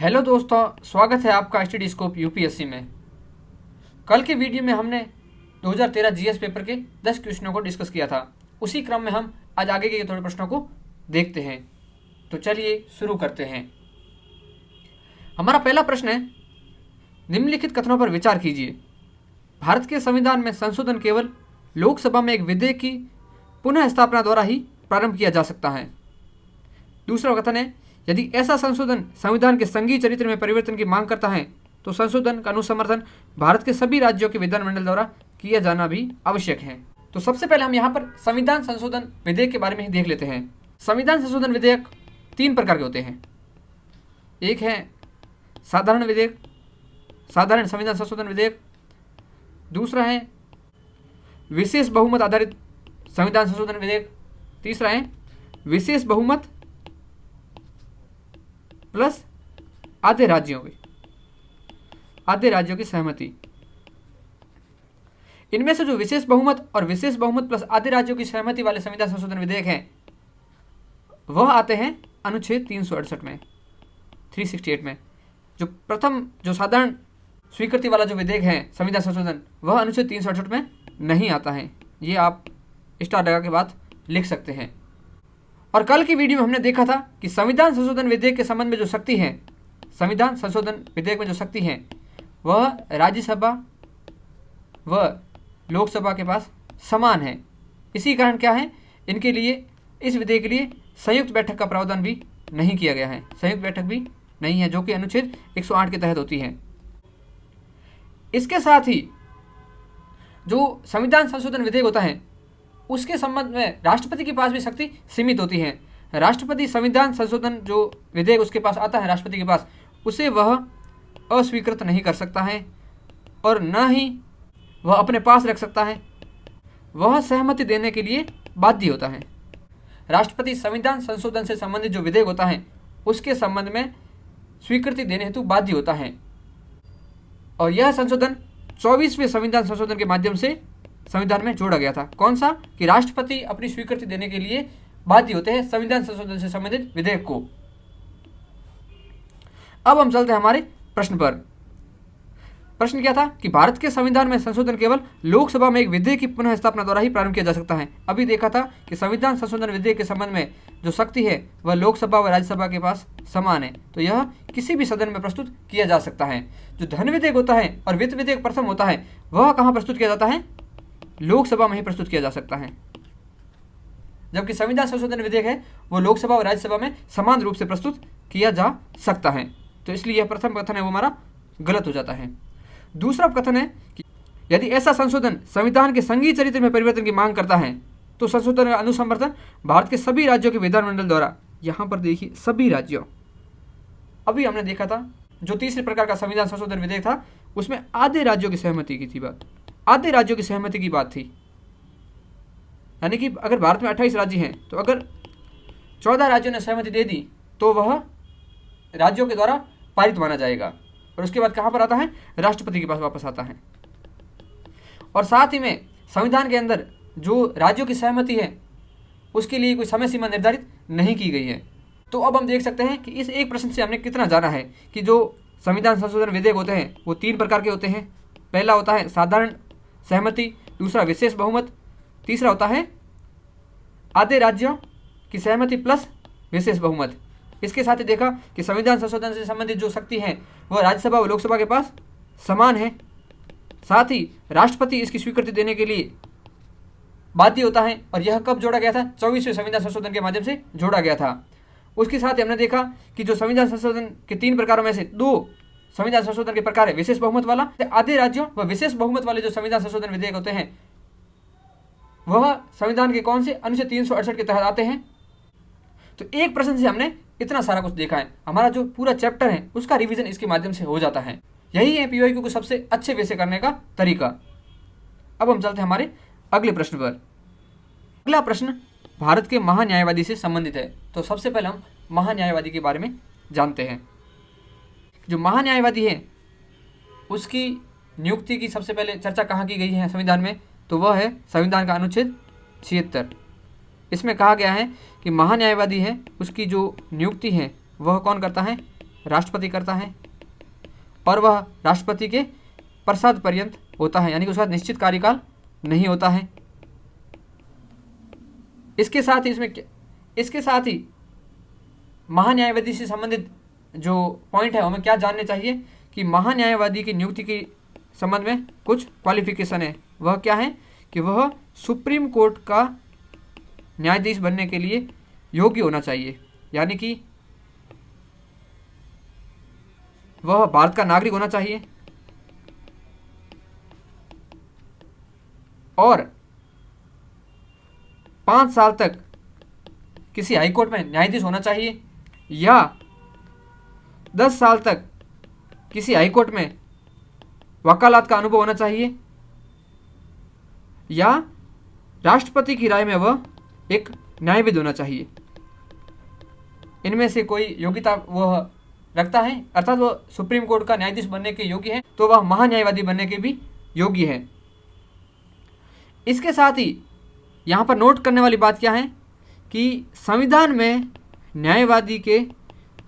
Hello दोस्तों, स्वागत है आपका स्टडी स्कोप यूपीएससी में। कल के वीडियो में हमने 2013 जीएस पेपर के 10 क्वेश्चनों को डिस्कस किया था। उसी क्रम में हम आज आगे के थोड़े प्रश्नों को देखते हैं। तो चलिए शुरू करते हैं। हमारा पहला प्रश्न है, निम्नलिखित कथनों पर विचार कीजिए। भारत के संविधान में संशोधन केवल लोकसभा में एक विधेयक की पुनः स्थापना द्वारा ही प्रारंभ किया जा सकता है। दूसरा कथन है, यदि ऐसा संशोधन संविधान के संघीय चरित्र में परिवर्तन की मांग करता है तो संशोधन का अनुसमर्थन भारत के सभी राज्यों के विधानमंडल द्वारा किया जाना भी आवश्यक है। तो सबसे पहले हम यहाँ पर संविधान संशोधन विधेयक के बारे में ही देख लेते हैं। संविधान संशोधन विधेयक 3 प्रकार के होते हैं। एक है साधारण विधेयक, साधारण संविधान संशोधन विधेयक। दूसरा है विशेष बहुमत आधारित संविधान संशोधन विधेयक। तीसरा है विशेष बहुमत प्लस आधे राज्यों की सहमति। इनमें से जो विशेष बहुमत और विशेष बहुमत प्लस आधे राज्यों की सहमति वाले संविधान संशोधन विधेयक हैं वह आते हैं अनुच्छेद 368 में, 368 में। जो प्रथम जो साधारण स्वीकृति वाला जो विधेयक है संविधान संशोधन, वह अनुच्छेद 368 में नहीं आता है। ये आप स्टार लगा के बाद लिख सकते हैं। और कल की वीडियो में हमने देखा था कि संविधान संशोधन विधेयक के संबंध में जो शक्ति है, संविधान संशोधन विधेयक में जो शक्ति है वह राज्यसभा व लोकसभा के पास समान है। इसी कारण क्या है, इनके लिए इस विधेयक के लिए संयुक्त बैठक का प्रावधान भी नहीं किया गया है। संयुक्त बैठक भी नहीं है, जो कि अनुच्छेद 108 के तहत होती है। इसके साथ ही जो संविधान संशोधन विधेयक होता है उसके संबंध में राष्ट्रपति के पास भी शक्ति सीमित होती है। राष्ट्रपति संविधान संशोधन जो विधेयक उसके पास आता है राष्ट्रपति के पास, उसे वह अस्वीकृत नहीं कर सकता है और न ही वह अपने पास रख सकता है। वह सहमति देने के लिए बाध्य होता है। राष्ट्रपति संविधान संशोधन से संबंधित जो विधेयक होता है उसके संबंध में स्वीकृति देने हेतु बाध्य होता है। और यह संशोधन 24वें संविधान संशोधन के माध्यम से संविधान में जोड़ा गया था। कौन सा? कि राष्ट्रपति अपनी स्वीकृति देने के लिए बाध्य होते हैं संविधान संशोधन से संबंधित विधेयक को। अब हम चलते हैं हमारे प्रश्न पर। प्रश्न क्या था कि भारत के संविधान में संशोधन केवल लोकसभा में एक विधेयक की पुनः स्थापना द्वारा ही प्रारंभ किया जा सकता है। अभी देखा था कि संविधान संशोधन विधेयक के संबंध में जो शक्ति है वह लोकसभा व राज्यसभा के पास समान है, तो यह किसी भी सदन में प्रस्तुत किया जा सकता है। जो धन विधेयक होता है और वित्त विधेयक प्रथम होता है वह कहाँ प्रस्तुत किया जाता है? लोकसभा में ही प्रस्तुत किया जा सकता है। जबकि संविधान संशोधन विधेयक है वो लोकसभा और राज्यसभा में समान रूप से प्रस्तुत किया जा सकता है। तो इसलिए यह प्रथम कथन है वो हमारा गलत हो जाता है। दूसरा कथन है कि यदि ऐसा संशोधन संविधान के संघीय चरित्र में परिवर्तन की मांग करता है तो संशोधन का अनुसमर्थन भारत के सभी राज्यों के विधानमंडल द्वारा, यहाँ पर देखिए सभी राज्यों, अभी हमने देखा था जो तीसरे प्रकार का संविधान संशोधन विधेयक था उसमें आधे राज्यों की सहमति की थी बात, आधे राज्यों की सहमति की बात थी। यानी कि अगर भारत में 28 राज्य हैं तो अगर 14 राज्यों ने सहमति दे दी तो वह राज्यों के द्वारा पारित माना जाएगा और उसके बाद कहाँ पर आता है? राष्ट्रपति के पास वापस आता है। और साथ ही में संविधान के अंदर जो राज्यों की सहमति है उसके लिए कोई समय सीमा निर्धारित नहीं की गई है। तो अब हम देख सकते हैं कि इस एक प्रश्न से हमने कितना जाना है कि जो संविधान संशोधन विधेयक होते हैं वो 3 प्रकार के होते हैं। पहला होता है साधारण सहमति, दूसरा विशेष बहुमत, तीसरा होता है आधे राज्यों की सहमति प्लस विशेष बहुमत। इसके साथ ही देखा कि संविधान संशोधन से संबंधित जो शक्ति है वह राज्यसभा और लोकसभा के पास समान है। साथ ही राष्ट्रपति इसकी स्वीकृति देने के लिए बाध्य होता है। और यह कब जोड़ा गया था? 24वें संविधान संशोधन के माध्यम से जोड़ा गया था। उसके साथ ही हमने देखा कि जो संविधान संशोधन के 3 प्रकारों में से 2 संविधान संशोधन के प्रकार है विशेष बहुमत वाला, आधे राज्यों व विशेष बहुमत वाले जो संविधान संशोधन विधेयक होते हैं वह संविधान के कौन से? अनुच्छेद 368 के तहत आते हैं। तो एक प्रश्न से हमने इतना सारा कुछ देखा है। हमारा जो पूरा चैप्टर है उसका रिवीजन इसके माध्यम से हो जाता है। यही है पीवाईक्यू को सबसे अच्छे वे से करने का तरीका। अब हम चलते हैं हमारे अगले प्रश्न पर। अगला प्रश्न भारत के महान्यायवादी से संबंधित है। तो सबसे पहले हम महान्यायवादी के बारे में जानते हैं। जो महान्यायवादी है उसकी नियुक्ति की सबसे पहले चर्चा कहाँ की गई है संविधान में? तो वह है संविधान का अनुच्छेद 76। इसमें कहा गया है कि महान्यायवादी है उसकी जो नियुक्ति है वह कौन करता है? राष्ट्रपति करता है और वह राष्ट्रपति के प्रसाद पर्यंत होता है, यानी कि उसका निश्चित कार्यकाल नहीं होता है। इसके साथ ही महान्यायवादी से संबंधित जो पॉइंट है हमें क्या जानने चाहिए कि महान्यायवादी की नियुक्ति के संबंध में कुछ क्वालिफिकेशन है। वह क्या है कि वह सुप्रीम कोर्ट का न्यायाधीश बनने के लिए योग्य होना चाहिए, यानी कि वह भारत का नागरिक होना चाहिए और 5 साल तक किसी हाईकोर्ट में न्यायाधीश होना चाहिए या 10 साल तक किसी हाईकोर्ट में वकालत का अनुभव होना चाहिए या राष्ट्रपति की राय में वह एक न्यायविद होना चाहिए। इनमें से कोई योग्यता वह रखता है, अर्थात वह सुप्रीम कोर्ट का न्यायाधीश बनने के योग्य है, तो वह महान्यायवादी बनने के भी योग्य है। इसके साथ ही यहाँ पर नोट करने वाली बात क्या है कि संविधान में न्यायवादी के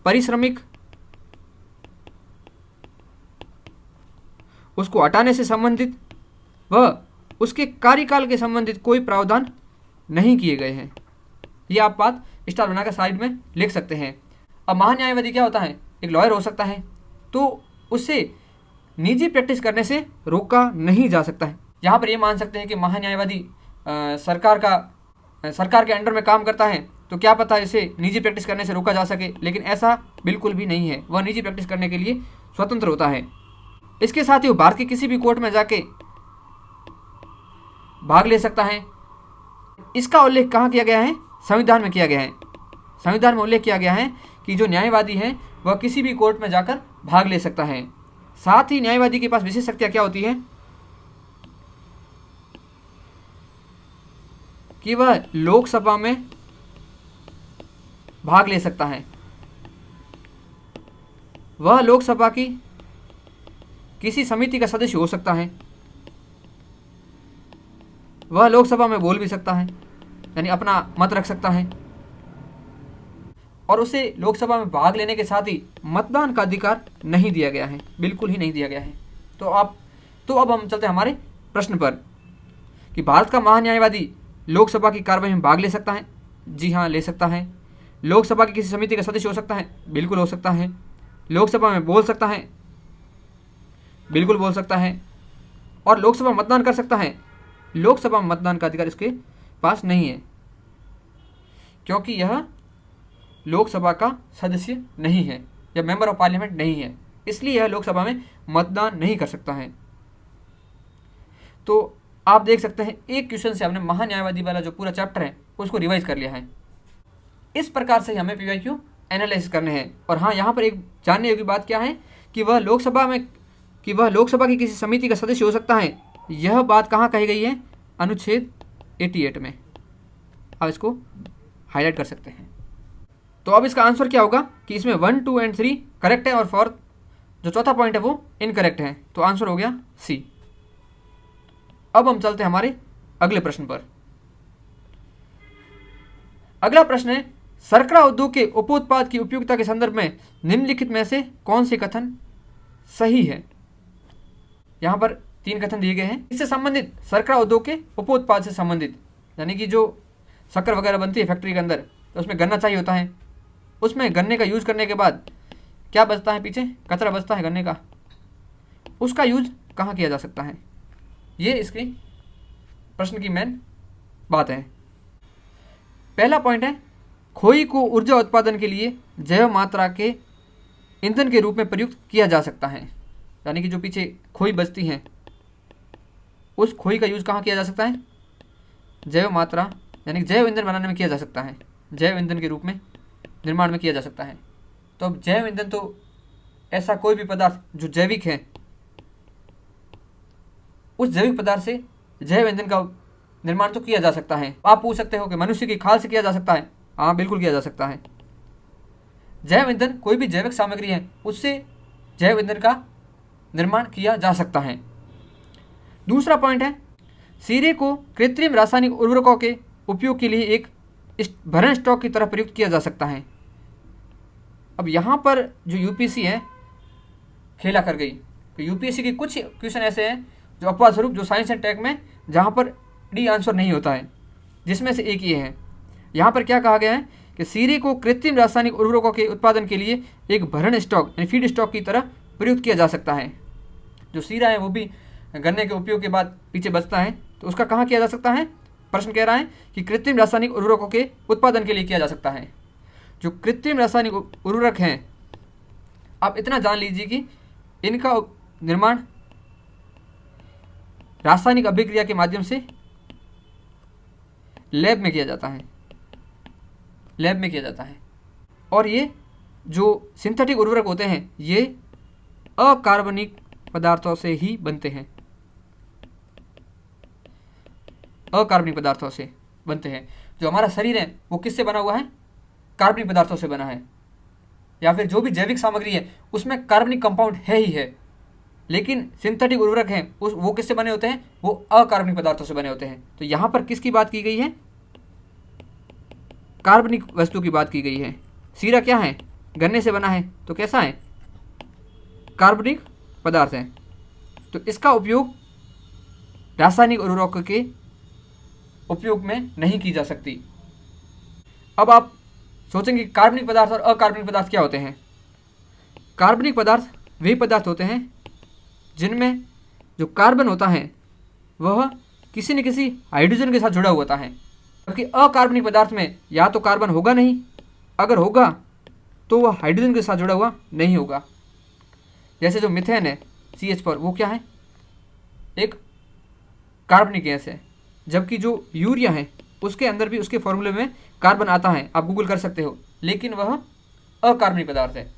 पारिश्रमिक उसको हटाने से संबंधित व उसके कार्यकाल के संबंधित कोई प्रावधान नहीं किए गए हैं। ये आप बात स्टार बनाकर साइड में लिख सकते हैं। अब महान्यायवादी क्या होता है, एक लॉयर हो सकता है, तो उससे निजी प्रैक्टिस करने से रोका नहीं जा सकता है। यहाँ पर ये मान सकते हैं कि महान्यायवादी सरकार के अंडर में काम करता है, तो क्या पता इसे निजी प्रैक्टिस करने से रोका जा सके, लेकिन ऐसा बिल्कुल भी नहीं है। वह निजी प्रैक्टिस करने के लिए स्वतंत्र होता है। इसके साथ ही वो भारत के किसी भी कोर्ट में जाके भाग ले सकता है। इसका उल्लेख कहाँ किया गया है, संविधान में किया गया है। संविधान में उल्लेख किया गया है कि जो न्यायवादी है वह किसी भी कोर्ट में जाकर भाग ले सकता है। साथ ही न्यायवादी के पास विशेष शक्तियाँ क्या होती है कि वह लोकसभा में भाग ले सकता है। वह लोकसभा की किसी समिति का सदस्य हो सकता है। वह लोकसभा में बोल भी सकता है, यानी अपना मत रख सकता है और उसे लोकसभा में भाग लेने के साथ ही मतदान का अधिकार नहीं दिया गया है, बिल्कुल ही नहीं दिया गया है। तो अब हम चलते हैं हमारे प्रश्न पर कि भारत का महान्यायवादी लोकसभा की कार्रवाई में भाग ले सकता है। जी हाँ, ले सकता है। लोकसभा की किसी समिति का सदस्य हो सकता है, बिल्कुल हो सकता है। लोकसभा में बोल सकता है, बिल्कुल बोल सकता है। और लोकसभा में मतदान कर सकता है। लोकसभा में मतदान का अधिकार इसके पास नहीं है, क्योंकि यह लोकसभा का सदस्य नहीं है या मेंबर ऑफ पार्लियामेंट नहीं है, इसलिए यह लोकसभा में मतदान नहीं कर सकता है। तो आप देख सकते हैं एक क्वेश्चन से हमने महान्यायवादी वाला जो पूरा चैप्टर है उसको रिवाइज कर लिया है। इस प्रकार से हमें पीवाईक्यू एनालिसिस करने हैं। और हाँ, यहाँ पर एक जानने योग्य बात क्या है कि वह लोकसभा की किसी समिति का सदस्य हो सकता है। यह बात कहाँ कही गई है, अनुच्छेद 88 में। आप इसको हाईलाइट कर सकते हैं। तो अब इसका आंसर क्या होगा कि इसमें 1, 2 और 3 करेक्ट है और फोर्थ जो चौथा पॉइंट है वो इनकरेक्ट है। तो आंसर हो गया सी। अब हम चलते हैं हमारे अगले प्रश्न पर। अगला प्रश्न है, शर्करा उद्योग के उपोत्पाद की उपयोगिता के संदर्भ में निम्नलिखित में से कौन से कथन सही है। यहाँ पर 3 कथन दिए गए हैं। इससे संबंधित शर्करा उद्योग के उपोत्पाद से संबंधित, यानी कि जो शक्कर वगैरह बनती है फैक्ट्री के अंदर, तो उसमें गन्ना चाहिए होता है। उसमें गन्ने का यूज करने के बाद क्या बचता है, पीछे कचरा बचता है गन्ने का, उसका यूज कहाँ किया जा सकता है। ये इसकी प्रश्न की मेन बात है। पहला पॉइंट है, खोई को ऊर्जा उत्पादन के लिए जैव मात्रा के ईंधन के रूप में प्रयुक्त किया जा सकता है। यानी कि जो पीछे खोई बचती है उस खोई का यूज कहाँ किया जा सकता है, जैव मात्रा यानी जैव ईंधन बनाने में किया जा सकता है, जैव ईंधन के रूप में निर्माण में किया जा सकता है। तो अब जैव ईंधन तो ऐसा कोई भी पदार्थ जो जैविक है, उस जैविक पदार्थ से जैव ईंधन का निर्माण तो किया जा सकता है। आप पूछ सकते हो कि मनुष्य की खाल से किया जा सकता है। हाँ, बिल्कुल किया जा सकता है। जैव ईंधन कोई भी जैविक सामग्री है उससे जैव ईंधन का निर्माण किया जा सकता है। दूसरा पॉइंट है, सीरे को कृत्रिम रासायनिक उर्वरकों के उपयोग के लिए एक भरण स्टॉक की तरह प्रयुक्त किया जा सकता है। अब यहाँ पर जो यूपीएससी है खेला कर गई। तो यूपीएससी के कुछ क्वेश्चन ऐसे हैं जो अपवाद स्वरूप जो साइंस एंड टेक में जहाँ पर डी आंसर नहीं होता है, जिसमें से एक ये है। यहाँ पर क्या कहा गया है कि सीरे को कृत्रिम रासायनिक उर्वरकों के उत्पादन के लिए एक भरण स्टॉक यानी फीड स्टॉक की तरह प्रयुक्त किया जा सकता है। जो सीरा है वो भी गन्ने के उपयोग के बाद पीछे बचता है, तो उसका कहाँ किया जा सकता है? प्रश्न कह रहा है कि कृत्रिम रासायनिक उर्वरकों के उत्पादन के लिए किया जा सकता है। जो कृत्रिम रासायनिक उर्वरक हैं, आप इतना जान लीजिए कि इनका निर्माण रासायनिक अभिक्रिया के माध्यम से लैब में किया जाता है, लैब में किया जाता है। और ये जो सिंथेटिक उर्वरक होते हैं ये अकार्बनिक पदार्थों से ही बनते हैं, अकार्बनिक पदार्थों से बनते हैं। जो हमारा शरीर है वो किससे बना हुआ है? कार्बनिक पदार्थों से बना है, या फिर जो भी जैविक सामग्री है उसमें कार्बनिक कंपाउंड है ही है। लेकिन सिंथेटिक उर्वरक हैं वो किससे बने होते हैं? वो अकार्बनिक पदार्थों से बने होते हैं। तो यहाँ पर किसकी बात की गई है? कार्बनिक वस्तु की बात की गई है। सीरा क्या है? गन्ने से बना है, तो कैसा है? कार्बनिक पदार्थ है। तो इसका उपयोग रासायनिक उर्वरकों के उपयोग में नहीं की जा सकती। अब आप सोचेंगे कार्बनिक पदार्थ और अकार्बनिक पदार्थ क्या होते हैं? कार्बनिक पदार्थ वे पदार्थ होते हैं जिनमें जो कार्बन होता है वह किसी न किसी हाइड्रोजन के साथ जुड़ा हुआ होता है, जबकि अकार्बनिक पदार्थ में या तो कार्बन होगा नहीं, अगर होगा तो वह हाइड्रोजन के साथ जुड़ा हुआ नहीं होगा। जैसे जो मिथेन है CH4 वो क्या है? एक कार्बनिक गैस है, जबकि जो यूरिया है उसके अंदर भी उसके फॉर्मूले में कार्बन आता है, आप गूगल कर सकते हो, लेकिन वह अकार्बनिक पदार्थ है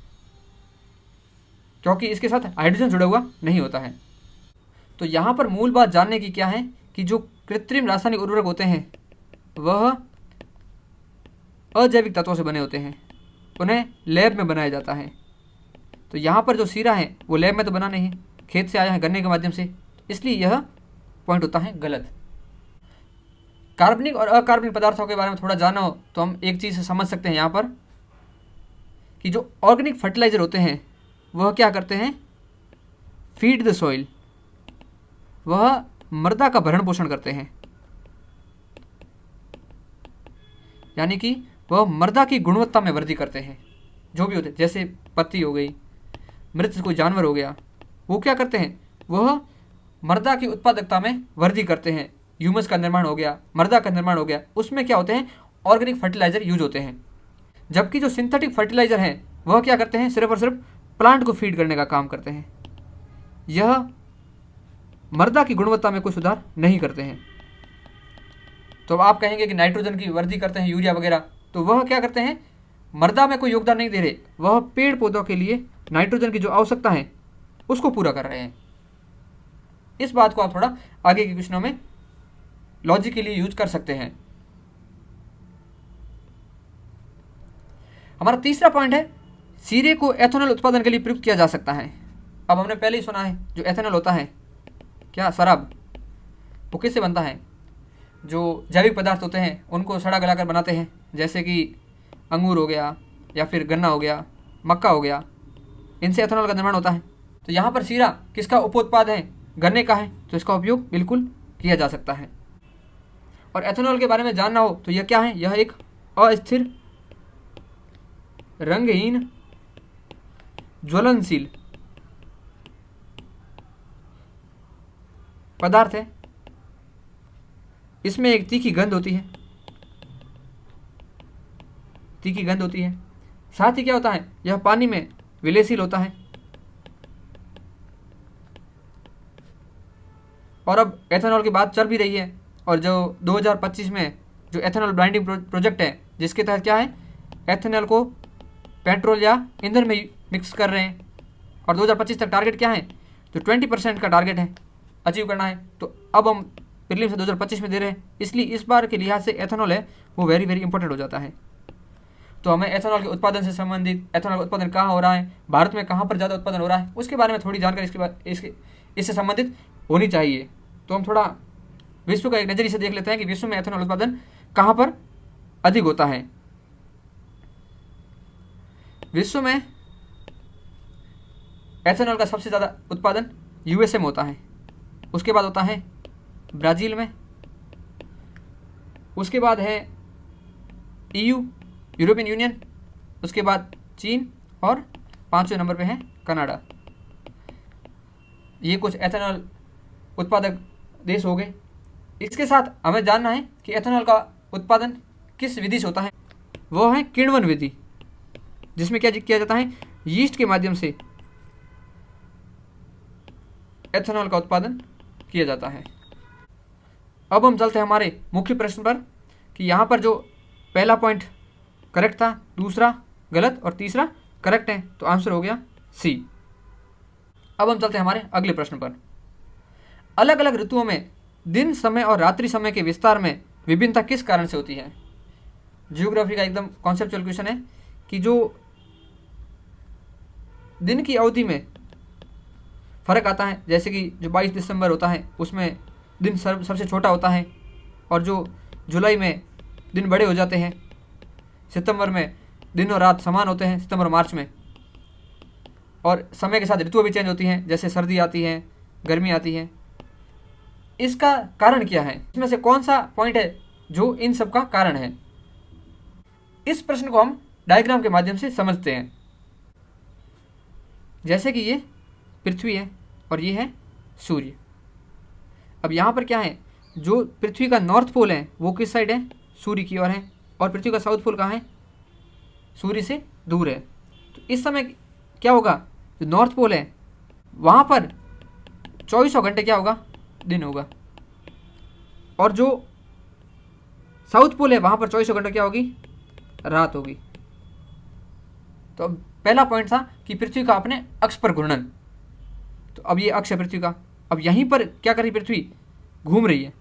क्योंकि इसके साथ हाइड्रोजन जुड़ा हुआ नहीं होता है। तो यहाँ पर मूल बात जानने की क्या है कि जो कृत्रिम रासायनिक उर्वरक होते हैं वह अजैविक तत्वों से बने होते हैं, उन्हें लैब में बनाया जाता है। तो यहाँ पर जो सीरा है वो लैब में तो बना नहीं है, खेत से आया है गन्ने के माध्यम से, इसलिए यह पॉइंट होता है गलत। कार्बनिक और अकार्बनिक पदार्थों के बारे में थोड़ा जाना हो तो हम एक चीज़ समझ सकते हैं यहाँ पर कि जो ऑर्गेनिक फर्टिलाइज़र होते हैं वह क्या करते हैं? फीड द सॉइल, वह मृदा का भरण पोषण करते हैं, यानी कि वह मृदा की गुणवत्ता में वृद्धि करते हैं। जो भी होते हैं जैसे पत्ती हो गई, मृत कोई जानवर हो गया, वो क्या करते हैं? वह मृदा की उत्पादकता में वृद्धि करते हैं। ह्यूमस का निर्माण हो गया, मृदा का निर्माण हो गया, उसमें क्या होते हैं? ऑर्गेनिक फर्टिलाइजर यूज होते हैं। जबकि जो सिंथेटिक फर्टिलाइजर हैं वह क्या करते हैं? सिर्फ और सिर्फ प्लांट को फीड करने का काम करते हैं, यह मृदा की गुणवत्ता में कोई सुधार नहीं करते हैं। तो अब आप कहेंगे कि नाइट्रोजन की वृद्धि करते हैं यूरिया वगैरह, तो वह क्या करते हैं? मृदा में कोई योगदान नहीं दे रहे, वह पेड़ पौधों के लिए नाइट्रोजन की जो आवश्यकता है उसको पूरा कर रहे हैं। इस बात को आप थोड़ा आगे के क्वेश्चनों में लॉजिक के लिए यूज कर सकते हैं। हमारा तीसरा पॉइंट है सीरे को एथेनॉल उत्पादन के लिए प्रयुक्त किया जा सकता है। अब हमने पहले ही सुना है जो एथेनॉल होता है क्या? शराब। वो किससे बनता है? जो जैविक पदार्थ होते हैं उनको सड़ा गलाकर बनाते हैं, जैसे कि अंगूर हो गया या फिर गन्ना हो गया, मक्का हो गया, इनसे एथेनॉल का निर्माण होता है। तो यहाँ पर सीरा किसका उपोत्पाद है? गन्ने का है, तो इसका उपयोग बिल्कुल किया जा सकता है। और एथेनॉल के बारे में जानना हो तो यह क्या है? यह एक अस्थिर, रंगहीन, ज्वलनशील पदार्थ है। इसमें एक तीखी गंध होती है, तीखी गंध होती है। साथ ही क्या होता है? यह पानी में विलेयशील होता है। और अब एथेनॉल की बात चल भी रही है, और जो 2025 में जो एथेनॉल ब्लाइंडिंग प्रोजेक्ट है, जिसके तहत क्या है? एथेनॉल को पेट्रोल या ईंधन में मिक्स कर रहे हैं, और 2025 तक टारगेट क्या है? जो 20% का टारगेट है अचीव करना है। तो अब हम प्रीलिम्स से 2025 में दे रहे हैं, इसलिए इस बार के लिहाज से एथेनॉल है वो वेरी वेरी इंपॉर्टेंट हो जाता है। तो हमें एथेनॉल के उत्पादन से संबंधित, एथेनॉल का उत्पादन कहाँ हो रहा है, भारत में कहाँ पर ज़्यादा उत्पादन हो रहा है, उसके बारे में थोड़ी जानकारी इससे संबंधित होनी चाहिए। तो हम थोड़ा विश्व का एक नज़रिए से देख लेते हैं कि विश्व में एथेनॉल उत्पादन कहाँ पर अधिक होता है। विश्व में एथेनॉल का सबसे ज़्यादा उत्पादन यूएसए में होता है, उसके बाद होता है ब्राज़ील में, उसके बाद है ईयू यूरोपियन यूनियन, उसके बाद चीन और 5वें नंबर पे है कनाडा। ये कुछ एथेनॉल उत्पादक देश हो गए। इसके साथ हमें जानना है कि एथेनॉल का उत्पादन किस विधि से होता है। वो है किण्वन विधि, जिसमें क्या किया जाता है, यीस्ट के माध्यम से एथेनॉल का उत्पादन किया जाता है। अब हम चलते हैं हमारे मुख्य प्रश्न पर कि यहाँ पर जो पहला पॉइंट करेक्ट था, दूसरा गलत और तीसरा करेक्ट है, तो आंसर हो गया सी। अब हम चलते हैं हमारे अगले प्रश्न पर। अलग अलग ऋतुओं में दिन समय और रात्रि समय के विस्तार में विभिन्नता किस कारण से होती है। जियोग्राफी का एकदम कॉन्सेप्चुअल क्वेश्चन है कि जो दिन की अवधि में फर्क आता है, जैसे कि जो 22 दिसंबर होता है उसमें दिन सबसे छोटा होता है, और जो जुलाई में दिन बड़े हो जाते हैं, सितंबर में दिन और रात समान होते हैं, सितंबर और मार्च में, और समय के साथ ऋतुएं भी चेंज होती हैं, जैसे सर्दी आती है, गर्मी आती है। इसका कारण क्या है, इसमें से कौन सा पॉइंट है जो इन सब का कारण है। इस प्रश्न को हम डायग्राम के माध्यम से समझते हैं। जैसे कि ये पृथ्वी है और ये है सूर्य। अब यहाँ पर क्या है, जो पृथ्वी का नॉर्थ पोल है वो किस साइड है, सूर्य की ओर है, और पृथ्वी का साउथ पोल कहाँ है, सूर्य से दूर है। तो इस समय क्या होगा, जो नॉर्थ पोल है वहाँ पर 24 घंटे क्या होगा, दिन होगा, और जो साउथ पोल है वहाँ पर 24 घंटे क्या होगी, रात होगी। तो अब पहला पॉइंट था कि पृथ्वी का अपने अक्ष पर घूर्णन। तो अब ये अक्ष है पृथ्वी का, अब यहीं पर क्या कर रही पृथ्वी, घूम रही है।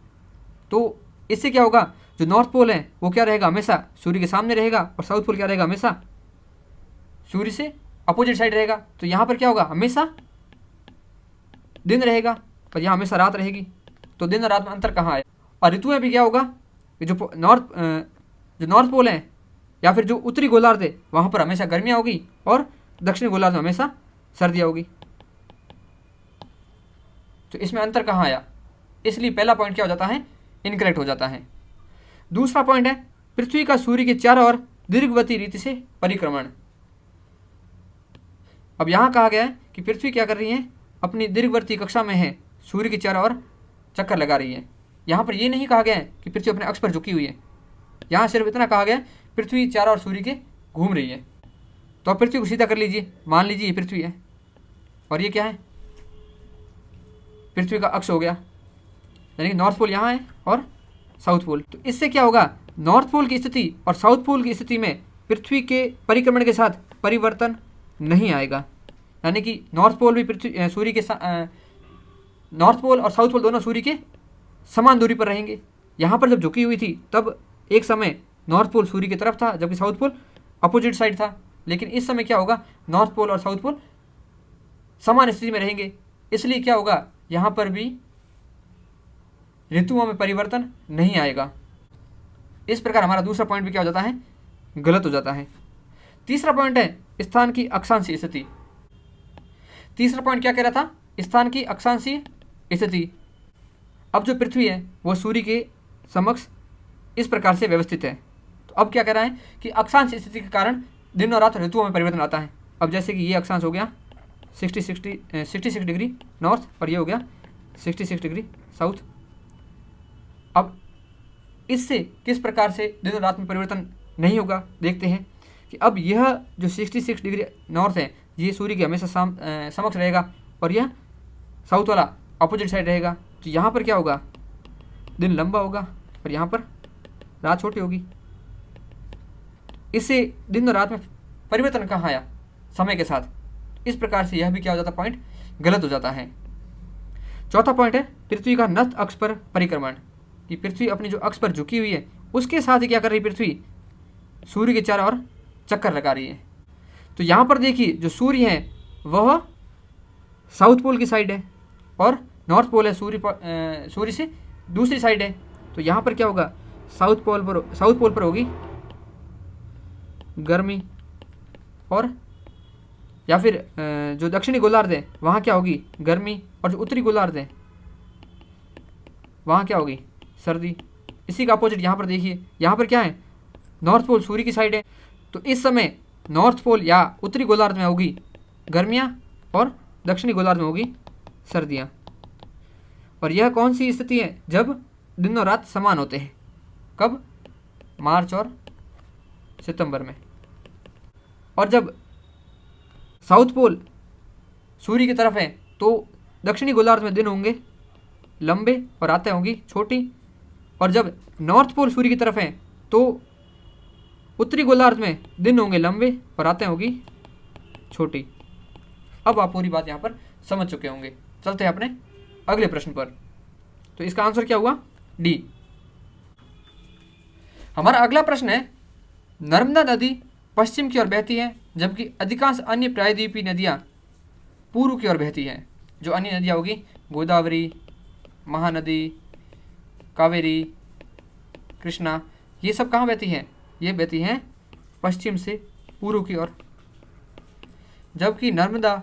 तो इससे क्या होगा, जो नॉर्थ पोल है वो क्या रहेगा, हमेशा सूर्य के सामने रहेगा, और साउथ पोल क्या रहेगा, हमेशा सूर्य से अपोजिट साइड रहेगा। तो यहाँ पर क्या होगा, हमेशा दिन रहेगा और यहाँ हमेशा रात रहेगी। तो दिन और रात में अंतर कहाँ है। और ऋतुएं भी क्या होगा, जो नॉर्थ पोल है या फिर जो उत्तरी गोलार्ध है वहाँ पर हमेशा गर्मियाँ होगी, और दक्षिणी गोलार्ध में हमेशा सर्दियाँ होगी। तो इसमें अंतर कहाँ आया, इसलिए पहला पॉइंट क्या हो जाता है, इनकरेक्ट हो जाता है। दूसरा पॉइंट है पृथ्वी का सूर्य के चारों ओर दीर्घवती रीति से परिक्रमण। अब यहाँ कहा गया है कि पृथ्वी क्या कर रही है, अपनी दीर्घवर्ती कक्षा में है, सूर्य के चारों ओर चक्कर लगा रही है। यहाँ पर ये नहीं कहा गया है कि पृथ्वी अपने अक्ष पर झुकी हुई है, यहाँ सिर्फ इतना कहा गया है पृथ्वी चारों ओर सूर्य के घूम रही है। तो अब पृथ्वी को सीधा कर लीजिए, मान लीजिए ये पृथ्वी है और ये क्या है, पृथ्वी का अक्ष हो गया, यानी कि नॉर्थ पोल यहाँ है और साउथ पोल। तो इससे क्या होगा, नॉर्थ पोल की स्थिति और साउथ पोल की स्थिति में पृथ्वी के परिक्रमण के साथ परिवर्तन नहीं आएगा। यानी कि नॉर्थ पोल भी पृथ्वी सूर्य के नॉर्थ पोल और साउथ पोल दोनों सूर्य के समान दूरी पर रहेंगे। यहाँ पर जब झुकी हुई थी तब एक समय नॉर्थ पोल सूर्य की तरफ था, जबकि साउथ पोल अपोजिट साइड था। लेकिन इस समय क्या होगा, नॉर्थ पोल और साउथ पोल समान स्थिति में रहेंगे, इसलिए क्या होगा, यहाँ पर भी ऋतुओं में परिवर्तन नहीं आएगा। इस प्रकार हमारा दूसरा पॉइंट भी क्या हो जाता है, गलत हो जाता है। तीसरा पॉइंट है स्थान की अक्षांशीय स्थिति। तीसरा पॉइंट क्या कह रहा था, स्थान की अक्षांशीय स्थिति। अब जो पृथ्वी है वो सूर्य के समक्ष इस प्रकार से व्यवस्थित है। तो अब क्या कह रहा है कि अक्षांश स्थिति के कारण दिन और रात ऋतुओं में परिवर्तन आता है। अब जैसे कि ये अक्षांश हो गया 66 डिग्री नॉर्थ और ये हो गया 66 डिग्री साउथ। अब इससे किस प्रकार से दिन और रात में परिवर्तन नहीं होगा, देखते हैं कि अब यह जो 66 डिग्री नॉर्थ है ये सूर्य के हमेशा समक्ष रहेगा, और यह साउथ वाला अपोजिट साइड रहेगा। तो यहाँ पर क्या होगा, दिन लंबा होगा और यहाँ पर रात छोटी होगी। इससे दिन और रात में परिवर्तन कहाँ आया, समय के साथ। इस प्रकार से यह भी क्या हो जाता, पॉइंट गलत हो जाता है। चौथा पॉइंट है पृथ्वी का नत अक्ष पर परिक्रमण, कि पृथ्वी अपनी जो अक्ष पर झुकी हुई है उसके साथ ही क्या कर रही, पृथ्वी सूर्य के चारों ओर चक्कर लगा रही है। तो यहाँ पर देखिए जो सूर्य है वह साउथ पोल की साइड है और नॉर्थ पोल है सूर्य से दूसरी साइड है। तो यहाँ पर क्या होगा, साउथ पोल पर होगी गर्मी और या फिर जो दक्षिणी गोलार्ध है वहाँ क्या होगी गर्मी, और जो उत्तरी गोलार्ध है वहाँ क्या होगी सर्दी। इसी का अपोजिट यहाँ पर देखिए, यहाँ पर क्या है नॉर्थ पोल सूर्य की साइड है, तो इस समय नॉर्थ पोल या उत्तरी गोलार्ध में होगी गर्मियाँ और दक्षिणी गोलार्ध में होगी सर्दियाँ। और यह कौन सी स्थिति है जब दिन और रात समान होते हैं, कब मार्च और सितंबर में। और जब साउथ पोल सूर्य की तरफ है तो दक्षिणी गोलार्ध में दिन होंगे लंबे और रातें होंगी छोटी, और जब नॉर्थ पोल सूर्य की तरफ है तो उत्तरी गोलार्ध में दिन होंगे लंबे और रातें होगी छोटी। अब आप पूरी बात यहाँ पर समझ चुके होंगे। चलते हैं अपने अगले प्रश्न पर। तो इसका आंसर क्या हुआ डी। हमारा अगला प्रश्न है, नर्मदा नदी पश्चिम की ओर बहती है जबकि अधिकांश अन्य प्रायद्वीपीय नदियाँ पूर्व की ओर बहती हैं। जो अन्य नदियाँ होगी गोदावरी, महानदी, कावेरी, कृष्णा, ये सब कहाँ बहती हैं, ये बहती हैं पश्चिम से पूर्व की ओर। जबकि नर्मदा,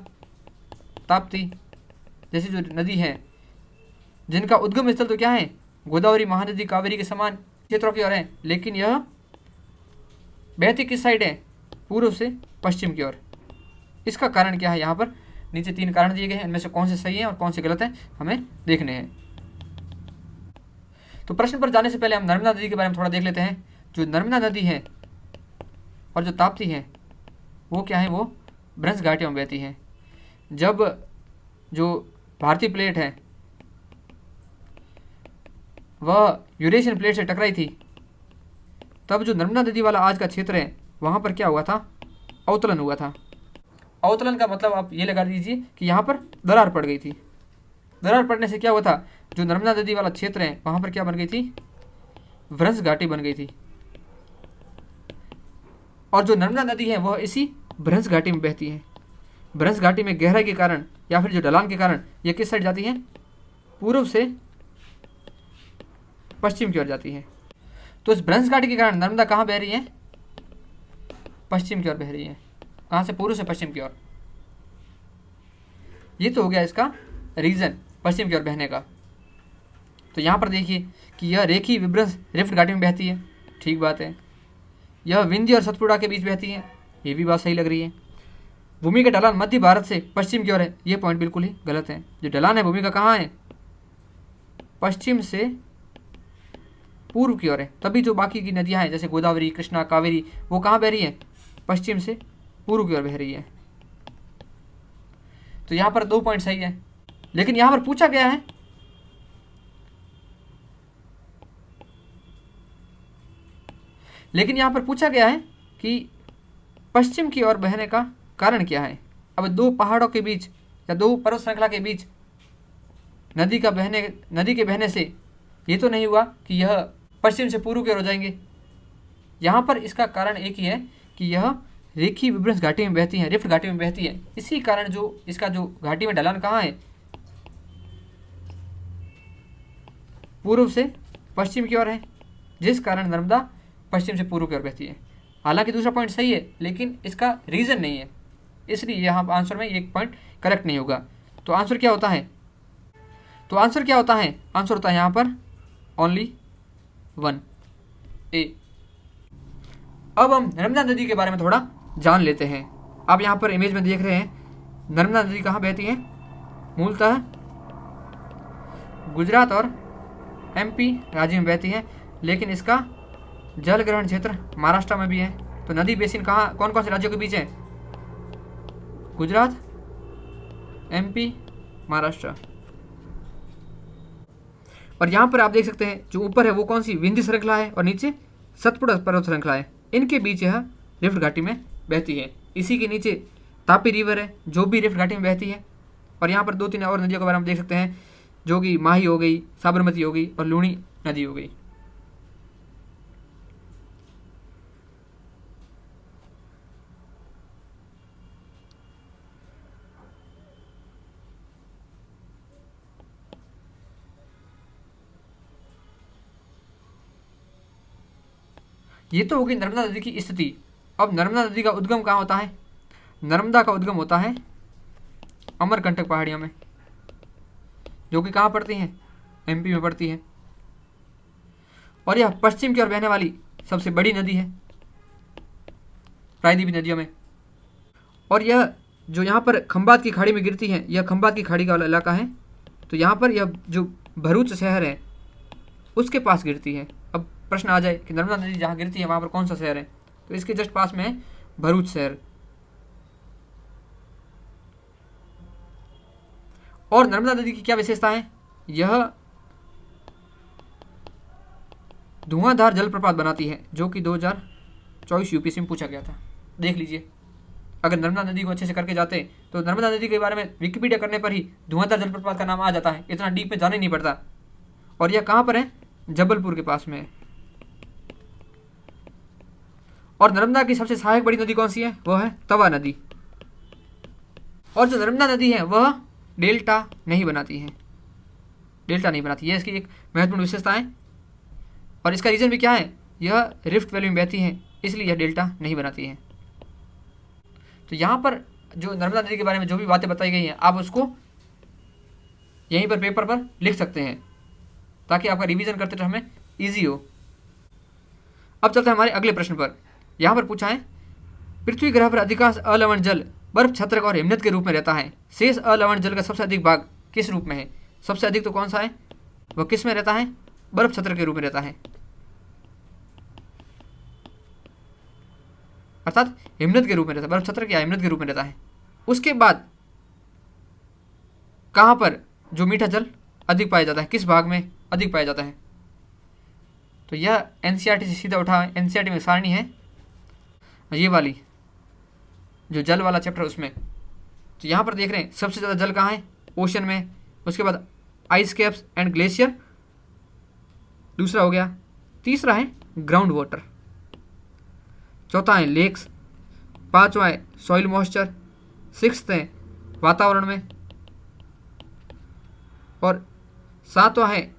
ताप्ती जैसी जो नदी हैं जिनका उद्गम स्थल तो क्या है गोदावरी, महानदी, कावेरी के समान क्षेत्रों की ओर है, लेकिन यह बहती किस साइड है पूर्व से पश्चिम की ओर। इसका कारण क्या है, यहाँ पर नीचे 3 कारण दिए गए हैं, इनमें से कौन से सही हैं और कौन से गलत हैं हमें देखने हैं। तो प्रश्न पर जाने से पहले हम नर्मदा नदी के बारे में थोड़ा देख लेते हैं। जो नर्मदा नदी है और जो ताप्ती है वो क्या है, वो भ्रंश घाटियों में बहती है। जब जो भारतीय प्लेट है वह यूरेशियन प्लेट से टकराई थी, तब जो नर्मदा नदी वाला आज का क्षेत्र है वहाँ पर क्या हुआ था, अवतलन हुआ था। अवतलन का मतलब आप ये लगा दीजिए कि यहाँ पर दरार पड़ गई थी। दरार पड़ने से क्या हुआ था, जो नर्मदा नदी वाला क्षेत्र है वहाँ पर क्या बन गई थी, भ्रंश घाटी बन गई थी। और जो नर्मदा नदी है वह इसी भ्रंश घाटी में बहती है। भ्रंश घाटी में गहराई के कारण या फिर जो ढलान के कारण यह किस साइड जाती है, पूर्व से पश्चिम की ओर जाती है। तो इस भ्रंश घाटी के कारण नर्मदा कहाँ बह रही है, पश्चिम की ओर बह रही है। कहाँ से, पूर्व से पश्चिम की ओर। ये तो हो गया इसका रीजन पश्चिम की ओर बहने का। तो यहाँ पर देखिए कि यह रेखी विभ्रंश रिफ्ट घाटी में बहती है, ठीक बात है। यह विंध्य और सतपुड़ा के बीच बहती है, ये भी बात सही लग रही है। भूमि का ढलान मध्य भारत से पश्चिम की ओर है, ये पॉइंट बिल्कुल ही गलत है। जो ढलान है भूमि का कहाँ है, पश्चिम से पूर्व की ओर है। तभी जो बाकी की नदियाँ हैं जैसे गोदावरी, कृष्णा, कावेरी, वो कहाँ बह रही है, पश्चिम से पूर्व की ओर बह रही है। तो यहाँ पर 2 पॉइंट सही है। लेकिन यहाँ पर पूछा गया है कि पश्चिम की ओर बहने का कारण क्या है। अब 2 पहाड़ों के बीच या 2 पर्वत श्रृंखला के बीच नदी के बहने से ये तो नहीं हुआ कि यह पश्चिम से पूर्व की ओर हो जाएंगे। यहाँ पर इसका कारण एक ही है कि यह रेखी विभ्रंश घाटी में बहती है, रिफ्ट घाटी में बहती है। इसी कारण जो इसका जो घाटी में ढलान कहाँ है, पूर्व से पश्चिम की ओर है, जिस कारण नर्मदा पश्चिम से पूर्व की ओर बहती है। हालांकि दूसरा पॉइंट सही है लेकिन इसका रीज़न नहीं है, इसलिए यहाँ आंसर में एक पॉइंट करेक्ट नहीं होगा। तो आंसर क्या होता है, आंसर होता है यहाँ पर ओनली 1 ए। अब हम नर्मदा नदी के बारे में थोड़ा जान लेते हैं। आप यहाँ पर इमेज में देख रहे हैं नर्मदा नदी कहाँ बहती है, मूलतः गुजरात और एमपी राज्य में बहती है, लेकिन इसका जल ग्रहण क्षेत्र महाराष्ट्र में भी है। तो नदी बेसिन कहाँ, कौन कौन से राज्यों के बीच है, गुजरात, एमपी, महाराष्ट्र। और यहाँ पर आप देख सकते हैं जो ऊपर है वो कौन सी, विंध्य श्रृंखला है, और नीचे सतपुड़ा पर्वत श्रृंखला है। इनके बीच यह रिफ्ट घाटी में बहती है। इसी के नीचे तापी रिवर है जो भी रिफ्ट घाटी में बहती है। और यहाँ पर 2-3 और नदियों के बारे में देख सकते हैं, जो कि माही हो गई, साबरमती हो गई और लूणी नदी हो गई। ये तो होगी नर्मदा नदी की स्थिति। अब नर्मदा नदी का उद्गम कहाँ होता है, नर्मदा का उद्गम होता है अमरकंटक पहाड़ियों में, जो कि कहाँ पड़ती हैं, एमपी में पड़ती है। और यह पश्चिम की ओर बहने वाली सबसे बड़ी नदी है प्रायद्वीपीय नदियों में। और यह जो यहाँ पर खंबात की खाड़ी में गिरती है, यह खंबात की खाड़ी का वाला इलाका है। तो यहाँ पर यह जो भरूच शहर है उसके पास गिरती है। अब प्रश्न आ जाए कि नर्मदा नदी जहाँ गिरती है वहाँ पर कौन सा शहर है, तो इसके जस्ट पास में है भरूच शहर। और नर्मदा नदी की क्या विशेषता है, यह धुआंधार जलप्रपात बनाती है, जो कि 2024 यूपीएससी में पूछा गया था। देख लीजिए, अगर नर्मदा नदी को अच्छे से करके जाते तो नर्मदा नदी के बारे में विकिपीडिया करने पर ही धुआंधार जलप्रपात का नाम आ जाता है, इतना डीप में जाना ही नहीं पड़ता। और यह कहाँ पर है, जबलपुर के पास में है। और नर्मदा की सबसे सहायक बड़ी नदी कौन सी है, वह है तवा नदी। और जो नर्मदा नदी है वह डेल्टा नहीं बनाती है, डेल्टा नहीं बनाती, यह इसकी एक महत्वपूर्ण विशेषता है। और इसका रीज़न भी क्या है, यह रिफ्ट वैली में बहती है, इसलिए यह डेल्टा नहीं बनाती है। तो यहाँ पर जो नर्मदा नदी के बारे में जो भी बातें बताई गई हैं, आप उसको यहीं पर पेपर पर लिख सकते हैं, ताकि आपका रिवीजन करते समय ईजी हो। अब चलते हैं हमारे अगले प्रश्न पर। यहाँ पर पूछा है, पृथ्वी ग्रह पर अधिकांश अलवण जल बर्फ छत्रक और हिमनद के रूप में रहता है। शेष अलवण जल का सबसे अधिक भाग किस रूप में है? सबसे अधिक तो कौन सा है, वह किस में रहता है, बर्फ छत्र के रूप में रहता है, अर्थात हिमनद के रूप में रहता है। बर्फ छत्र क्या हिमनद के रूप में रहता है। उसके बाद कहाँ पर जो मीठा जल अधिक पाया जाता है, किस भाग में अधिक पाया जाता है? तो यह एनसीईआरटी से सीधा उठा है। एनसीईआरटी में सारणी है ये वाली, जो जल वाला चैप्टर उसमें। तो यहाँ पर देख रहे हैं सबसे ज़्यादा जल कहाँ है, ओशन में। उसके बाद आइस कैप्स एंड ग्लेशियर दूसरा हो गया। तीसरा है ग्राउंड वाटर। चौथा है लेक्स। पांचवा है सॉइल मॉइस्चर। सिक्स्थ है वातावरण में। और सातवां है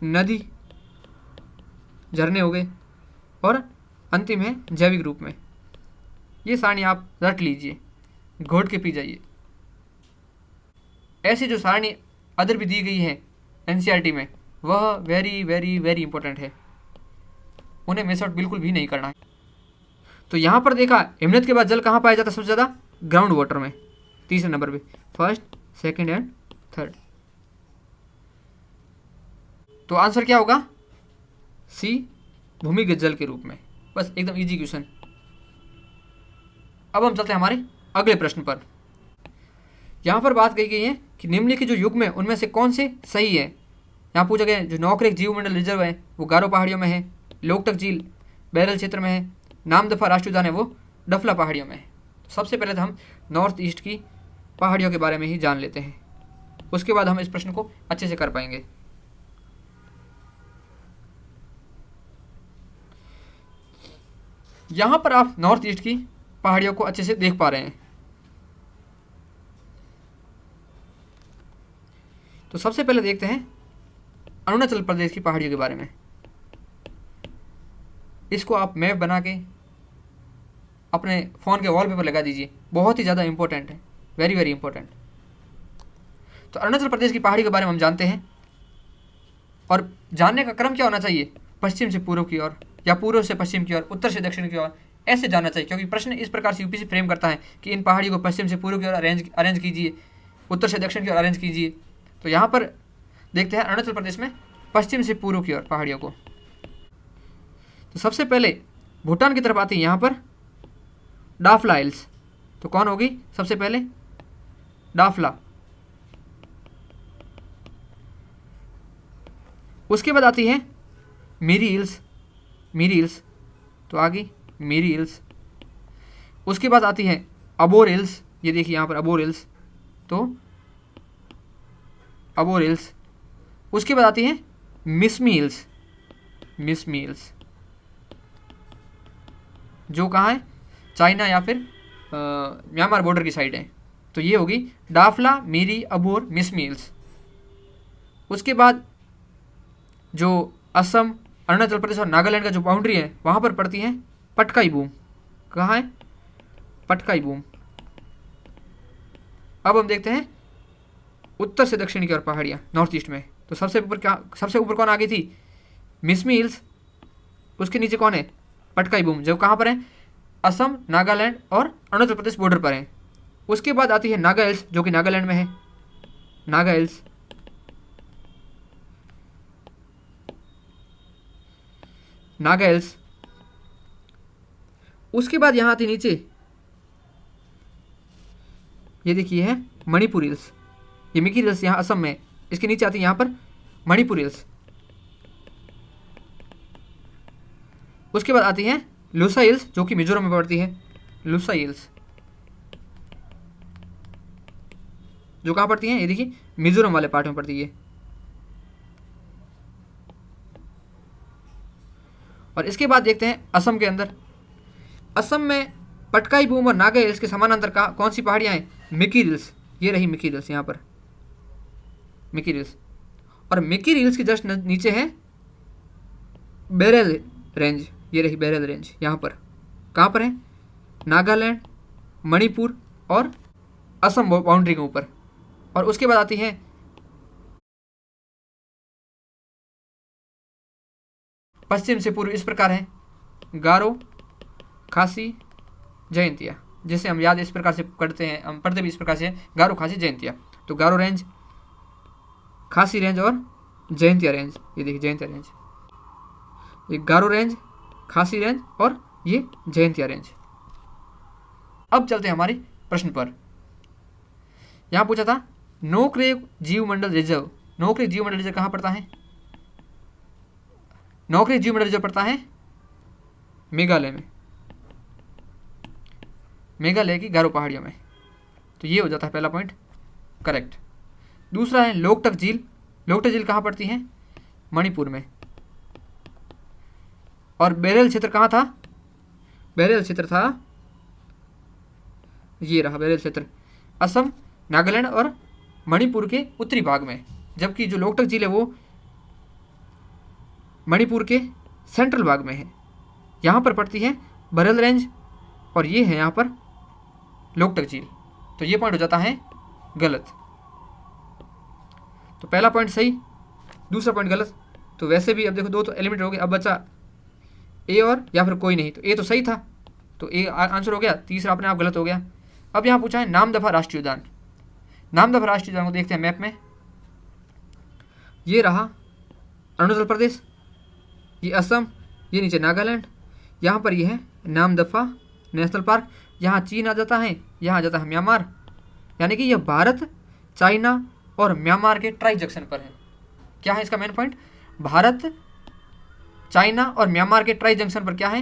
नदी, झरने हो गए। और अंतिम है जैविक रूप में। ये सारणी आप रट लीजिए, घोट के पी जाइए। ऐसी जो सारणी अदर भी दी गई है एनसीईआरटी में, वह वेरी वेरी वेरी इंपॉर्टेंट है, उन्हें मिस आउट बिल्कुल भी नहीं करना है। तो यहाँ पर देखा हिमनद के बाद जल कहाँ पाया जाता है सबसे ज़्यादा, ग्राउंड वाटर में, तीसरे नंबर पे, फर्स्ट सेकंड एंड थर्ड। तो आंसर क्या होगा, सी, भूमिगत जल के रूप में। बस एकदम इजी क्वेश्चन। अब हम चलते हैं हमारे अगले प्रश्न पर। यहाँ पर बात कही गई है कि निम्नलिखित जो युग्म है उनमें से कौन से सही है। यहाँ पूछा गया जो नौकरेक जीवमंडल रिजर्व है वो गारो पहाड़ियों में है, लोकटक झील बैरल क्षेत्र में है, नामदफा राष्ट्रीय उद्यान है वो डफला पहाड़ियों में है। तो सबसे पहले तो हम नॉर्थ ईस्ट की पहाड़ियों के बारे में ही जान लेते हैं, उसके बाद हम इस प्रश्न को अच्छे से कर पाएंगे। यहाँ पर आप नॉर्थ ईस्ट की पहाड़ियों को अच्छे से देख पा रहे हैं। तो सबसे पहले देखते हैं अरुणाचल प्रदेश की पहाड़ियों के बारे में। इसको आप मैप बना के अपने फ़ोन के वॉलपेपर लगा दीजिए, बहुत ही ज़्यादा इंपॉर्टेंट है, वेरी वेरी इंपॉर्टेंट। तो अरुणाचल प्रदेश की पहाड़ी के बारे में हम जानते हैं, और जानने का क्रम क्या होना चाहिए, पश्चिम से पूर्व की ओर या पूर्व से पश्चिम की ओर, उत्तर से दक्षिण की ओर, ऐसे जाना चाहिए। क्योंकि प्रश्न इस प्रकार से यूपीएससी फ्रेम करता है कि इन पहाड़ियों को पश्चिम से पूर्व की ओर अरेंज कीजिए, उत्तर से दक्षिण की ओर अरेंज कीजिए। तो यहाँ पर देखते हैं अरुणाचल प्रदेश में पश्चिम से पूर्व की ओर पहाड़ियों को। तो सबसे पहले भूटान की तरफ आती है यहाँ पर डाफला हिल्स। तो कौन होगी सबसे पहले, डाफला। उसके बाद आती है मिरी हिल्स, मिरी हिल्स तो आ गई मिरी हिल्स। उसके बाद आती है अबोर हिल्स, ये देखिए यहाँ पर अबोर हिल्स, तो अबोर हिल्स। उसके बाद आती है मिसमी हिल्स, मिसमी हिल्स जो कहाँ है, चाइना या फिर म्यांमार बॉर्डर की साइड है। तो ये होगी डाफला, मिरी, अबोर, मिसमी हिल्स। उसके बाद जो असम, अरुणाचल प्रदेश और नागालैंड का जो बाउंड्री है वहाँ पर पड़ती है पटकाई बूम। कहाँ है, पटकाई बूम। अब हम देखते हैं उत्तर से दक्षिण की ओर पहाड़ियाँ नॉर्थ ईस्ट में। तो सबसे ऊपर कौन आ गई थी? मिसमी हिल्स। उसके नीचे कौन है? पटकाई बूम, जो कहाँ पर है? असम, नागालैंड और अरुणाचल प्रदेश बॉर्डर पर है। उसके बाद आती है नागा हिल्स, जो कि नागालैंड में है, नागा हिल्स। नागा हिल्स। उसके बाद यहाँ आती नीचे, ये देखिए है मणिपुर हिल्स, ये मिकी हिल्स यहाँ असम में। इसके नीचे आती है यहाँ पर मणिपुर हिल्स। उसके बाद आती है लूसा हिल्स, जो कि मिजोरम में पड़ती है, लूसा हिल्स, जो कहाँ पड़ती है? ये देखिए मिजोरम वाले पार्ट में पड़ती है। और इसके बाद देखते हैं असम के अंदर। असम में पटकाई बूम और नागा हिल्स के समानांतर कौन सी पहाड़ियाँ हैं? Mickey hills. ये रही मिकी हिल्स, यहाँ पर मिकी हिल्स। और मिकी हिल्स की जस्ट नीचे है बेरेल रेंज, ये रही बेरेल रेंज। यहाँ पर कहाँ पर है? नागालैंड, मणिपुर और असम बाउंड्री के ऊपर। और उसके बाद आती है पश्चिम से पूर्व इस प्रकार है गारो, खासी, जयंतिया, जिसे हम याद इस प्रकार से करते हैं, हम पढ़ते भी इस प्रकार से हैं, गारो, खासी, जयंतिया। तो गारो रेंज, खासी रेंज और जयंतिया रेंज। ये देखिए जयंतिया रेंज, ये गारो रेंज, खासी रेंज और ये जयंतिया रेंज। अब चलते हैं हमारे प्रश्न पर। यहाँ पूछा था नोकरेक जीवमंडल रिजर्व। नोकरेक जीवमंडल रिजर्व कहाँ पड़ता है? नोकरेक जीवमंडल रिजर्व पड़ता है मेघालय में, मेघालय की गारो पहाड़ियों में। तो ये हो जाता है पहला पॉइंट करेक्ट। दूसरा है लोकटक झील। लोकटक झील कहाँ पड़ती है? मणिपुर में। और बेरेल क्षेत्र कहाँ था? बेरेल क्षेत्र था, ये रहा बेरेल क्षेत्र, असम, नागालैंड और मणिपुर के उत्तरी भाग में। जबकि जो लोकटक झील है वो मणिपुर के सेंट्रल भाग में है, यहाँ पर पड़ती है बरेल रेंज और ये है यहाँ पर लोकटक झील। तो ये पॉइंट हो जाता है गलत। तो पहला पॉइंट सही, दूसरा पॉइंट गलत। तो वैसे भी अब देखो दो तो एलिमिनेट हो गए, अब बचा ए और या फिर कोई नहीं। तो ए तो सही था, तो ए आंसर हो गया, तीसरा अपने आप गलत हो गया। अब यहाँ पूछा है नामदफा राष्ट्रीय उद्यान। नामदफा राष्ट्रीय उद्यान को देखते हैं मैप में। ये रहा अरुणाचल प्रदेश, ये असम, ये नीचे नागालैंड, यहाँ पर ये है नामदफा नेशनल पार्क। यहाँ चीन आ जाता है, यहाँ आ जाता है म्यांमार, यानी कि यह भारत, चाइना और म्यांमार के ट्राई जंक्शन पर है। क्या है इसका मेन पॉइंट? भारत, चाइना और म्यांमार के ट्राई जंक्शन पर क्या है?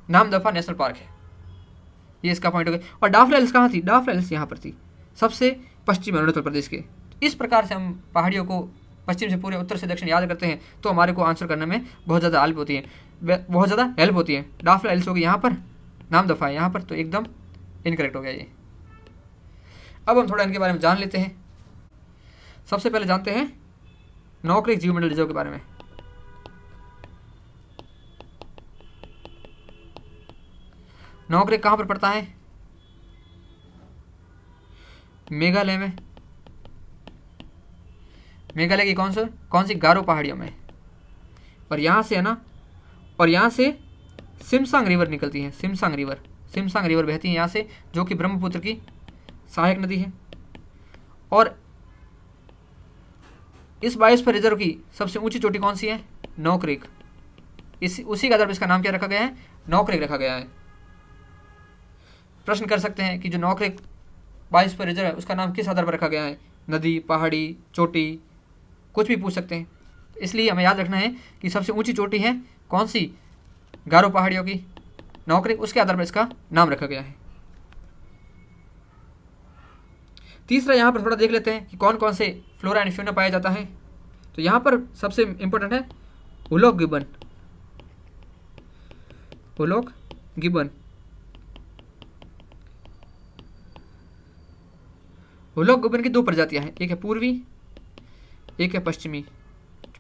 नामदफा नेशनल पार्क है। ये इसका पॉइंट हो गया। और डाफला हिल्स कहाँ थी? डाफला हिल्स यहाँ पर थी, सबसे पश्चिम अरुणाचल प्रदेश के। इस प्रकार से हम पहाड़ियों को पश्चिम से पूरे उत्तर से दक्षिण याद करते हैं तो हमारे को आंसर करने में बहुत ज़्यादा हेल्प होती है, बहुत ज़्यादा हेल्प होती है। डाफला हिल्स होगी यहाँ पर, नामदफा है यहाँ पर, तो एकदम इनकरेक्ट हो गया ये। अब हम थोड़ा इनके बारे में जान लेते हैं। सबसे पहले जानते हैं नोकरेक जीवमंडल रिजर्व के बारे में। नोकरेक कहाँ पर पड़ता है? मेघालय में। मेघालय की कौन सी गारो पहाड़ियों में। और यहाँ से है ना, और यहाँ से सिमसांग रिवर निकलती है, सिमसांग रिवर बहती है यहाँ से, जो कि ब्रह्मपुत्र की सहायक नदी है। और इस बायोस्फीयर रिजर्व की सबसे ऊंची चोटी कौन सी है? नोकरेक। उसी के आधार पर इसका नाम क्या रखा गया है? नोकरेक रखा गया है। प्रश्न कर सकते हैं कि जो नोकरेक बायोस्फीयर रिजर्व है उसका नाम किस आधार पर रखा गया है? नदी, पहाड़ी, चोटी, कुछ भी पूछ सकते हैं। इसलिए हमें याद रखना है कि सबसे ऊंची चोटी है कौन सी? गारो पहाड़ियों की, नोकरेक, उसके आधार पर इसका नाम रखा गया है। तीसरा यहाँ पर थोड़ा देख लेते हैं कि कौन कौन से फ्लोरा एंड फ्यूना पाया जाता है। तो यहाँ पर सबसे इंपॉर्टेंट है hoolock Gibbon. Hoolock Gibbon, hoolock Gibbon की दो प्रजातियां हैं, एक है पूर्वी, एक है पश्चिमी।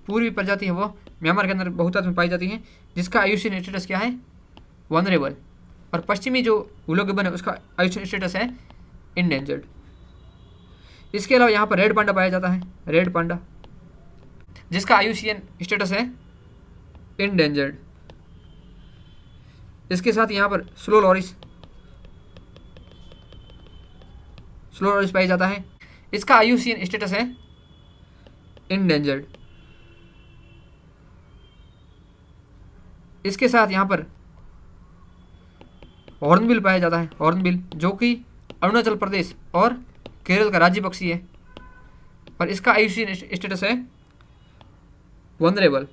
पूर्वी प्रजाति है वो म्यांमार के अंदर बहुतायत में पाई जाती है, जिसका आयुषीन स्टेटस क्या है? वनरेबल। और पश्चिमी जो हुलॉक गिब्बन है उसका आयुषीन स्टेटस है इंडेंजर्ड। इसके अलावा यहाँ पर रेड पांडा पाया जाता है, रेड पांडा, जिसका IUCN स्टेटस है इंडेंजर्ड। इसके साथ यहाँ पर स्लो लॉरिस पाया जाता है, इसका IUCN स्टेटस है इंडेंजर्ड। इसके साथ यहाँ पर हॉर्नबिल पाया जाता है, हॉर्नबिल, जो कि अरुणाचल प्रदेश और केरल का राज्य पक्षी है, और इसका IUCN स्टेटस है वनरेबल।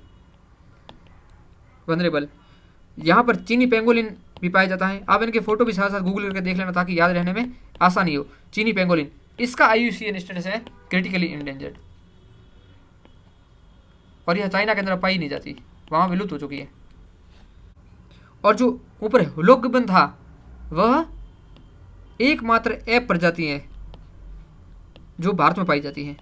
यहाँ पर चीनी पेंगोलिन भी पाया जाता है। आप इनके फोटो भी साथ साथ गूगल करके देख लेना ताकि याद रहने में आसानी हो। चीनी पेंगोलिन, इसका IUCN स्टेटस है क्रिटिकली इंडेंजर्ड, और यह चाइना के अंदर पाई नहीं जाती, वहाँ विलुप्त हो चुकी है। और जो ऊपर हुलुक गिब्बन था, वह एकमात्र ऐप प्रजाति है जो भारत में पाई जाती है।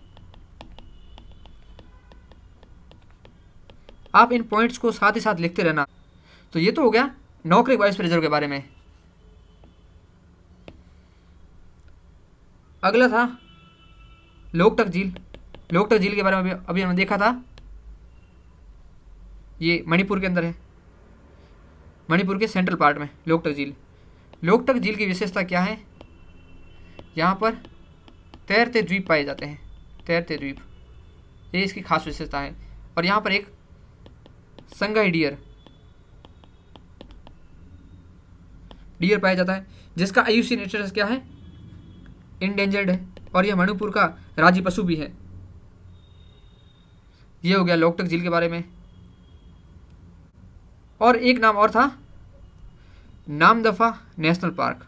आप इन पॉइंट्स को साथ ही साथ लिखते रहना। तो ये तो हो गया नौक्रेक बायोस्फीयर रिजर्व के बारे में। अगला था लोकटक झील। लोकटक झील के बारे में अभी हमने देखा था, ये मणिपुर के अंदर है, मणिपुर के सेंट्रल पार्ट में लोकटक झील। लोकटक झील की विशेषता क्या है? यहाँ पर तैरते द्वीप पाए जाते हैं, तैरते द्वीप, ये इसकी खास विशेषता है। और यहाँ पर एक संगाई डियर पाया जाता है, जिसका IUCN स्टेटस क्या है? इंडेंजर्ड है, और यह मणिपुर का राज्य पशु भी है। यह हो गया लोकटक झील के बारे में। और एक नाम और था, Namdapha national park.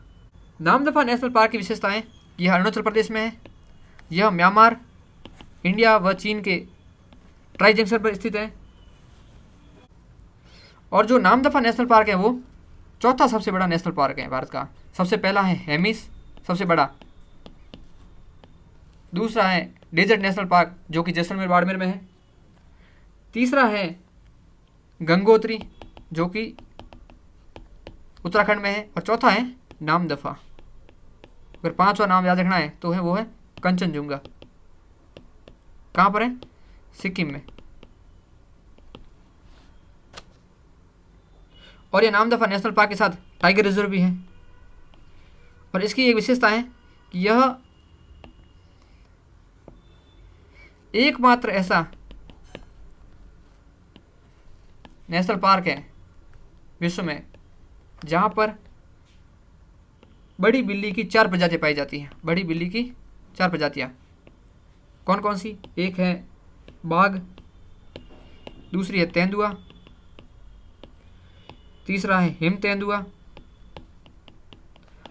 Namdapha national park की विशेषताएं, यह अरुणाचल प्रदेश में है, यह म्यांमार, इंडिया व चीन के ट्राई जंक्शन पर स्थित है। और जो नामदफा नेशनल पार्क है वो चौथा सबसे बड़ा नेशनल पार्क है भारत का। सबसे पहला है हेमिस, सबसे बड़ा। दूसरा है डेजर्ट नेशनल पार्क, जो कि जैसलमेर बाड़मेर में है। तीसरा है गंगोत्री, जो कि उत्तराखंड में है। और चौथा है नामदफा। अगर पांचवा नाम याद रखना है तो है वो है कंचनजुंगा। कहाँ पर है? सिक्किम में। और ये नामदफा नेशनल पार्क के साथ टाइगर रिजर्व भी है। और इसकी एक विशेषता है कि यह एकमात्र ऐसा नेशनल पार्क है विश्व में जहाँ पर बड़ी बिल्ली की 4 प्रजातियाँ पाई जाती हैं। बड़ी बिल्ली की 4 प्रजातियाँ कौन कौन सी? एक है बाघ, दूसरी है तेंदुआ, तीसरा है हिम तेंदुआ,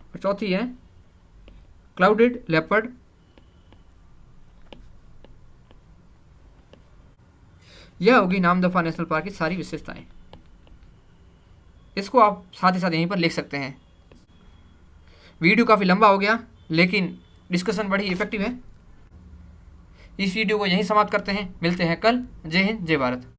और चौथी है क्लाउडेड लेपर्ड। यह होगी नामदफा नेशनल पार्क की सारी विशेषताएं। इसको आप साथ ही साथ यहीं पर लिख सकते हैं। वीडियो काफ़ी लंबा हो गया, लेकिन डिस्कशन बड़ी इफेक्टिव है। इस वीडियो को यहीं समाप्त करते हैं। मिलते हैं कल। जय हिंद, जय भारत।